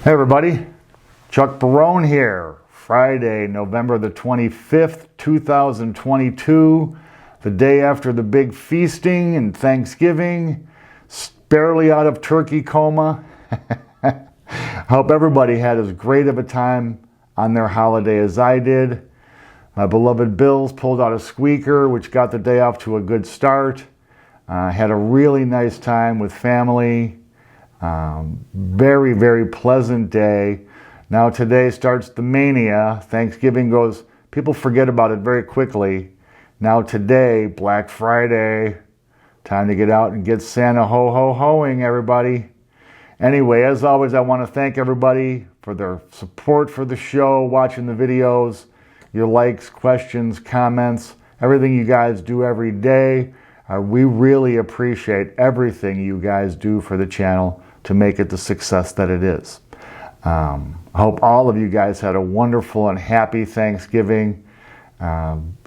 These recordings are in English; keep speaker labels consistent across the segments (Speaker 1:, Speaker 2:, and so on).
Speaker 1: Hey everybody, Chuck Barone here. Friday, November the 25th, 2022, the day after the big feasting and Thanksgiving, barely out of turkey coma. Hope everybody had as great of a time on their holiday as I did. My beloved Bills pulled out a squeaker, which got the day off to a good start. Had a really nice time with family. Very, very pleasant day. Now today starts the mania. Thanksgiving goes, people forget about it very quickly. Now today, Black Friday, time to get out and get Santa ho-ho-hoing, everybody. Anyway, as always, I want to thank everybody for their support for the show, watching the videos, your likes, questions, comments, everything you guys do every day. We really appreciate everything you guys do for the channel to make it the success that it is. I hope all of you guys had a wonderful and happy Thanksgiving. One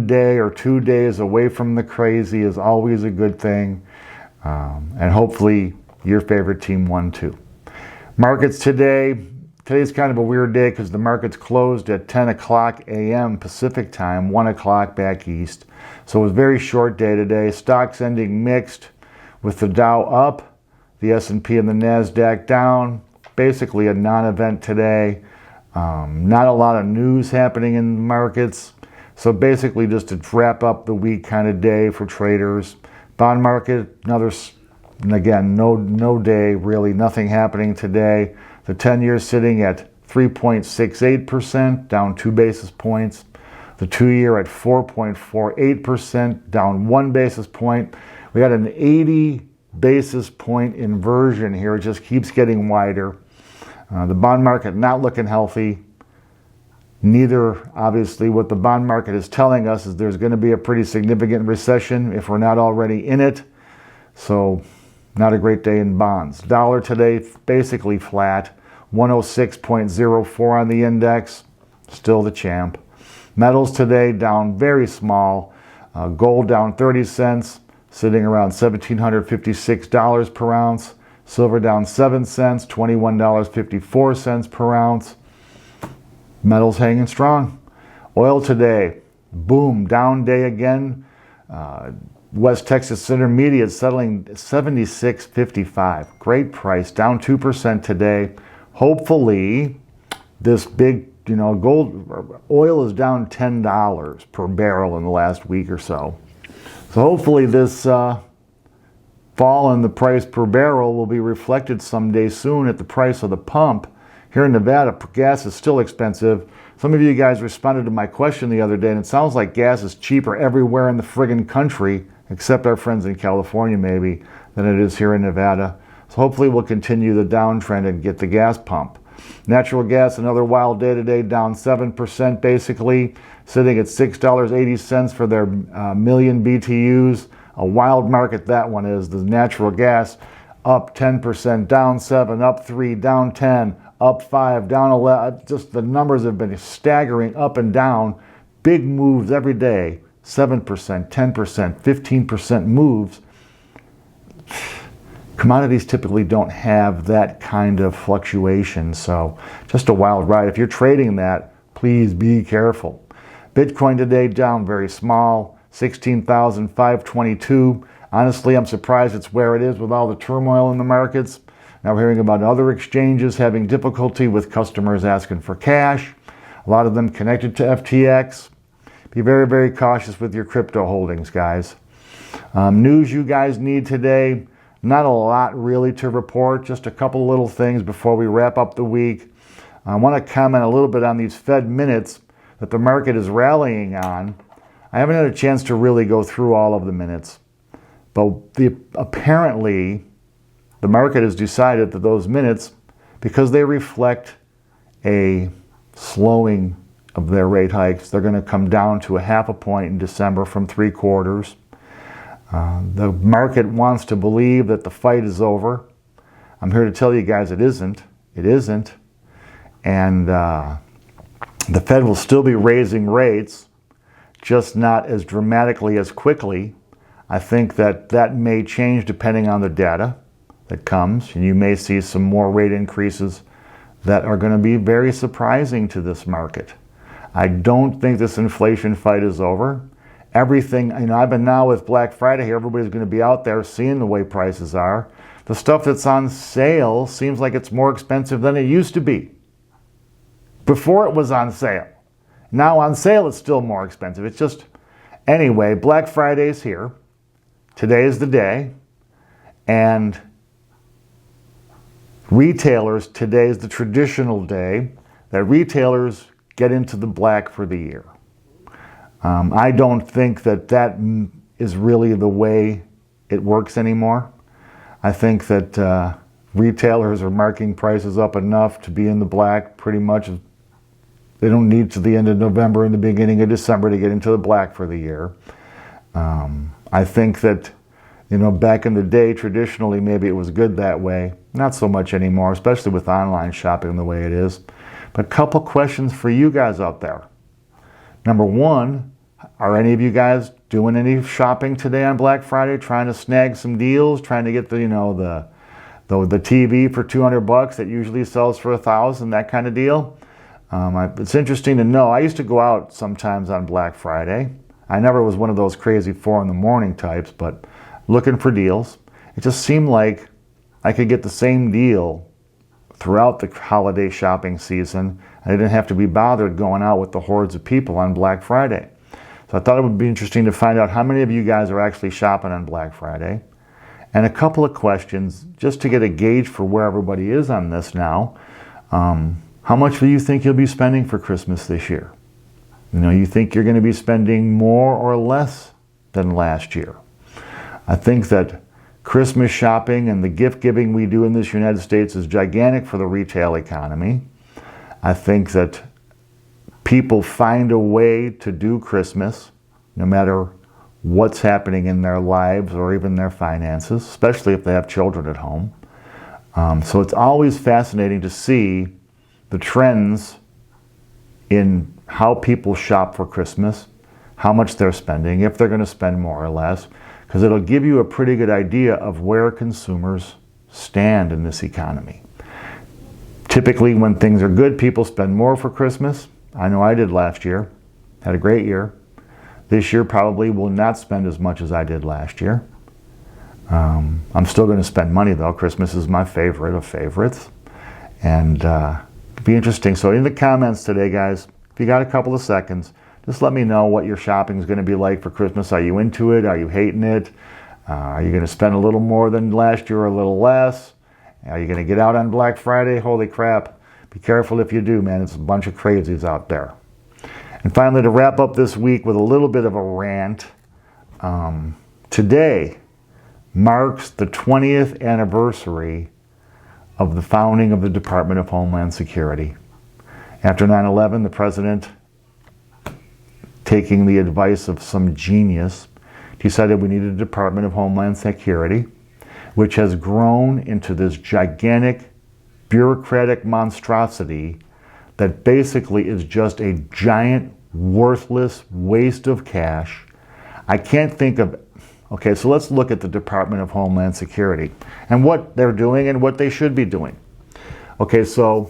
Speaker 1: day or 2 days away from the crazy is always a good thing. And hopefully your favorite team won too. Markets today's kind of a weird day because the markets closed at 10 o'clock a.m. Pacific time, 1 o'clock back east. So it was a very short day today. Stocks ending mixed, with the Dow up, the S&P and the NASDAQ down. Basically a non-event today. Not a lot of news happening in the markets. So basically just to wrap up the week kind of day for traders. Bond market, again, no day really, nothing happening today. The 10-year sitting at 3.68%, down 2 basis points. The 2-year at 4.48%, down 1 basis point. We got an 80 basis point inversion here. It just keeps getting wider. The bond market not looking healthy. Neither, obviously, what the bond market is telling us is there's going to be a pretty significant recession if we're not already in it. So, not a great day in bonds. Dollar today basically flat. 106.04 on the index. Still the champ. Metals today down very small. Gold down 30 cents. Sitting around $1,756 per ounce. Silver down 7 cents, $21.54 per ounce. Metals hanging strong. Oil today, boom, down day again. West Texas Intermediate settling $76.55. Great price, down 2% today. Hopefully, this big, oil is down $10 per barrel in the last week or so. So hopefully this fall in the price per barrel will be reflected someday soon at the price of the pump. Here in Nevada, gas is still expensive. Some of you guys responded to my question the other day, and it sounds like gas is cheaper everywhere in the friggin' country, except our friends in California maybe, than it is here in Nevada. So hopefully we'll continue the downtrend and get the gas pump. Natural gas, another wild day today, down 7% basically, sitting at $6.80 for their million BTUs. A wild market that one is. The natural gas up 10%, down 7, up 3, down 10, up 5, down 11. Just the numbers have been staggering up and down. Big moves every day. 7%, 10%, 15% moves. Commodities typically don't have that kind of fluctuation, so just a wild ride. If you're trading that, please be careful. Bitcoin today down very small, 16,522. Honestly, I'm surprised it's where it is with all the turmoil in the markets. Now we're hearing about other exchanges having difficulty with customers asking for cash. A lot of them connected to FTX. Be very, very cautious with your crypto holdings, guys. News you guys need today. Not a lot really to report, just a couple little things before we wrap up the week. I want to comment a little bit on these Fed minutes that the market is rallying on. I haven't had a chance to really go through all of the minutes, but apparently the market has decided that those minutes, because they reflect a slowing of their rate hikes, they're going to come down to 0.5 point in December from 3/4. The market wants to believe that the fight is over. I'm here to tell you guys it isn't. It isn't. And the Fed will still be raising rates, just not as dramatically as quickly. I think that may change depending on the data. that comes, and you may see some more rate increases that are going to be very surprising to this market. I don't think this inflation fight is over. Everything, I've been now with Black Friday here, everybody's going to be out there seeing the way prices are. The stuff that's on sale seems like it's more expensive than it used to be before it was on sale. Now on sale, it's still more expensive. It's just, anyway, Black Friday's here. Today is the day. And retailers, today is the traditional day that retailers get into the black for the year. I don't think that is really the way it works anymore. I think that retailers are marking prices up enough to be in the black pretty much. They don't need to the end of November and the beginning of December to get into the black for the year. I think that, back in the day, traditionally, maybe it was good that way. Not so much anymore, especially with online shopping the way it is. But a couple questions for you guys out there. Number one, are any of you guys doing any shopping today on Black Friday, trying to snag some deals, trying to get the TV for $200 that usually sells for $1,000, that kind of deal? It's interesting to know. I used to go out sometimes on Black Friday. I never was one of those crazy 4 in the morning types, but looking for deals. It just seemed like I could get the same deal throughout the holiday shopping season. I didn't have to be bothered going out with the hordes of people on Black Friday. So I thought it would be interesting to find out how many of you guys are actually shopping on Black Friday. And a couple of questions just to get a gauge for where everybody is on this now. How much do you think you'll be spending for Christmas this year? You think you're going to be spending more or less than last year? I think that Christmas shopping and the gift giving we do in this United States is gigantic for the retail economy. I think that people find a way to do Christmas no matter what's happening in their lives or even their finances, especially if they have children at home. So it's always fascinating to see the trends in how people shop for Christmas, how much they're spending, if they're going to spend more or less, because it'll give you a pretty good idea of where consumers stand in this economy. Typically, when things are good, people spend more for Christmas. I know I did last year. Had a great year. This year probably will not spend as much as I did last year. I'm still going to spend money, though. Christmas is my favorite of favorites. And it'll be interesting. So in the comments today, guys, if you got a couple of seconds, just let me know what your shopping is going to be like for Christmas. Are you into it? Are you hating it? Are you going to spend a little more than last year or a little less? Are you going to get out on Black Friday? Holy crap. Be careful if you do, man. It's a bunch of crazies out there. And finally, to wrap up this week with a little bit of a rant, today marks the 20th anniversary of the founding of the Department of Homeland Security. After 9/11, the president, taking the advice of some genius, decided we needed a Department of Homeland Security, which has grown into this gigantic bureaucratic monstrosity that basically is just a giant, worthless waste of cash. I can't think of... Okay, so let's look at the Department of Homeland Security and what they're doing and what they should be doing. Okay, so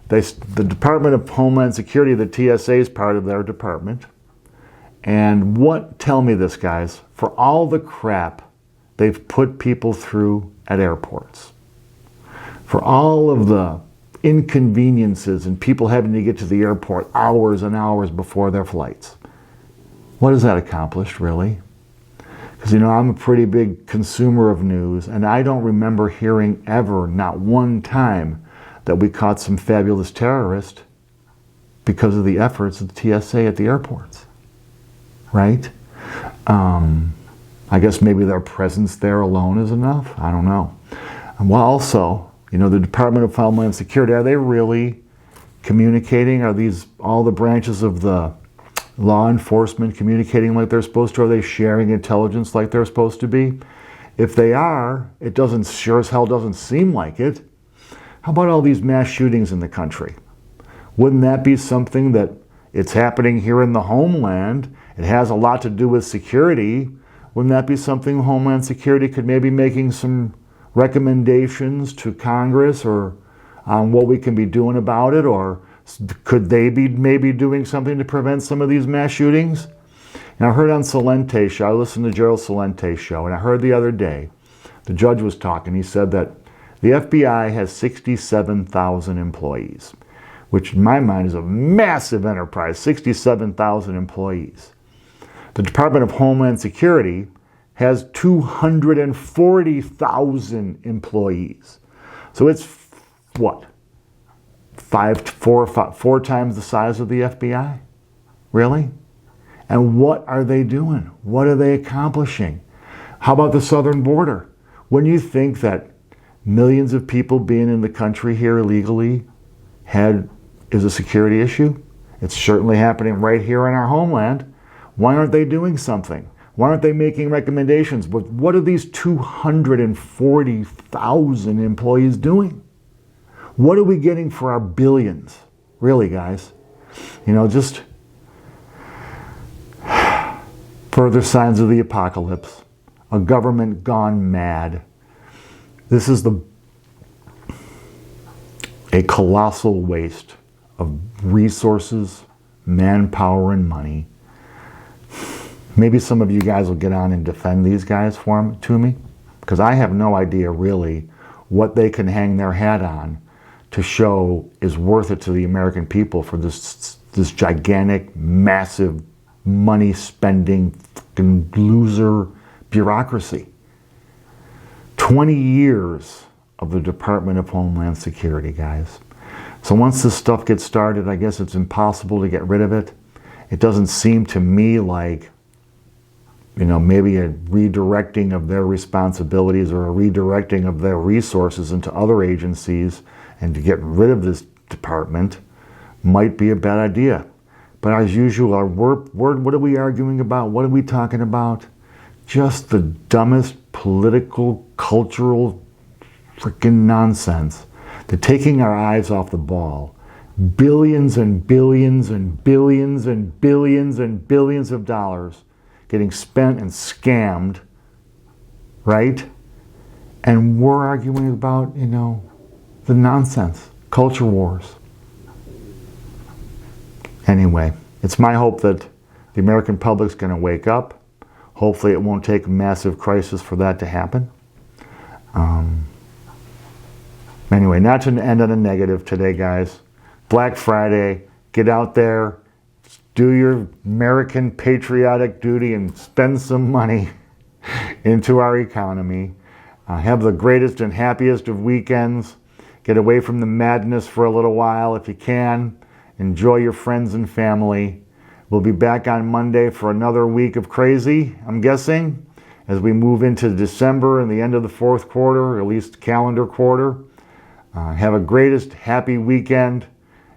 Speaker 1: the Department of Homeland Security, the TSA, is part of their department. And tell me this, guys, for all the crap they've put people through at airports, for all of the inconveniences and people having to get to the airport hours and hours before their flights, what has that accomplished, really? Because, I'm a pretty big consumer of news, and I don't remember hearing ever, not one time, that we caught some fabulous terrorist because of the efforts of the TSA at the airports, right? I guess maybe their presence there alone is enough. I don't know. Well, also, the Department of Homeland Security, are they really communicating? Are these all the branches of the law enforcement communicating like they're supposed to? Are they sharing intelligence like they're supposed to be? If they are, it sure as hell doesn't seem like it. How about all these mass shootings in the country? Wouldn't that be something that it's happening here in the homeland? It has a lot to do with security. Wouldn't that be something Homeland Security could maybe making some recommendations to Congress or on what we can be doing about it, or could they be maybe doing something to prevent some of these mass shootings? And I heard on Salente's show, I listened to Gerald Salente's show, and I heard the other day, the judge was talking, he said that the FBI has 67,000 employees, which in my mind is a massive enterprise, 67,000 employees. The Department of Homeland Security has 240,000 employees. So it's what? Four times the size of the FBI? Really? And what are they doing? What are they accomplishing? How about the southern border? When you think that millions of people being in the country here illegally is a security issue, it's certainly happening right here in our homeland. Why aren't they doing something? Why aren't they making recommendations? But what are these 240,000 employees doing? What are we getting for our billions? Really, guys? You know, just further signs of the apocalypse. A government gone mad. This is a colossal waste of resources, manpower, and money. Maybe some of you guys will get on and defend these guys to me, because I have no idea really what they can hang their hat on to show is worth it to the American people for this gigantic, massive, money-spending, fucking loser bureaucracy. 20 years of the Department of Homeland Security, guys. So once this stuff gets started, I guess it's impossible to get rid of it. It doesn't seem to me like, you know, maybe a redirecting of their responsibilities or a redirecting of their resources into other agencies and to get rid of this department might be a bad idea. But as usual, what are we arguing about? What are we talking about? Just the dumbest political, cultural, freaking nonsense. They're taking our eyes off the ball. Billions and billions and billions and billions and billions of dollars getting spent and scammed, right? And we're arguing about, you know, the nonsense, culture wars. Anyway, it's my hope that the American public's going to wake up. Hopefully it won't take a massive crisis for that to happen. Anyway, not to end on a negative today, guys. Black Friday, get out there, do your American patriotic duty and spend some money into our economy. Have the greatest and happiest of weekends. Get away from the madness for a little while if you can. Enjoy your friends and family. We'll be back on Monday for another week of crazy, I'm guessing, as we move into December and the end of the fourth quarter, or at least calendar quarter. Have a greatest happy weekend.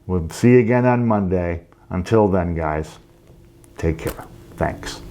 Speaker 1: We'll see you again on Monday. Until then, guys, take care. Thanks.